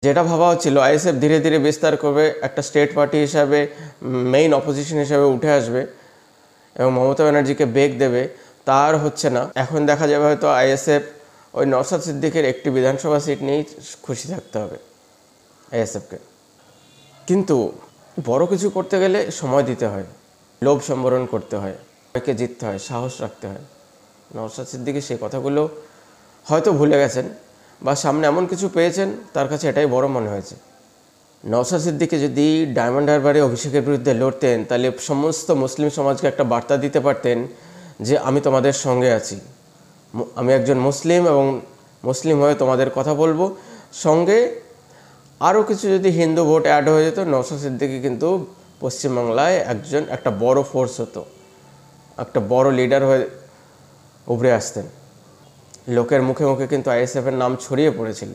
যেটা ভাবা হচ্ছিল আইএসএফ ধীরে ধীরে বিস্তার করবে, একটা স্টেট পার্টি হিসাবে মেইন অপোজিশন হিসাবে উঠে আসবে এবং মমতা ব্যানার্জিকে বেগ দেবে, তার হচ্ছে না। এখন দেখা যাবে হয়তো আইএসএফ ওই নওশাদ সিদ্দিকের একটি বিধানসভা সিট নিয়েই খুশি থাকতে হবে আইএসএফকে। কিন্তু বড় কিছু করতে গেলে সময় দিতে হয়, লোভ সম্বরণ করতে হয়, সবাইকে জিততে হয়, সাহস রাখতে হয়। নওশাদ সিদ্দিকী সেই কথাগুলো হয়তো ভুলে গেছেন বা সামনে এমন কিছু পেয়েছেন, তার কাছে এটাই বড় মনে হয়েছে। নওশাদ সিদ্দিকী যদি ডায়মন্ড হারবারে অভিষেকের বিরুদ্ধে লড়তেন, তাহলে সমস্ত মুসলিম সমাজকে একটা বার্তা দিতে পারতেন যে আমি তোমাদের সঙ্গে আছি, আমি একজন মুসলিম এবং মুসলিম হয়ে তোমাদের কথা বলবো। সঙ্গে আরও কিছু যদি হিন্দু ভোট অ্যাড হয়ে যেত, নওশাদ সিদ্দিকী কিন্তু পশ্চিমবাংলায় একটা বড় ফোর্স হতো, একটা বড় লিডার হয়ে উভরে আসতেন। লোকের মুখে মুখে কিন্তু আইএসএফের নাম ছড়িয়ে পড়েছিল।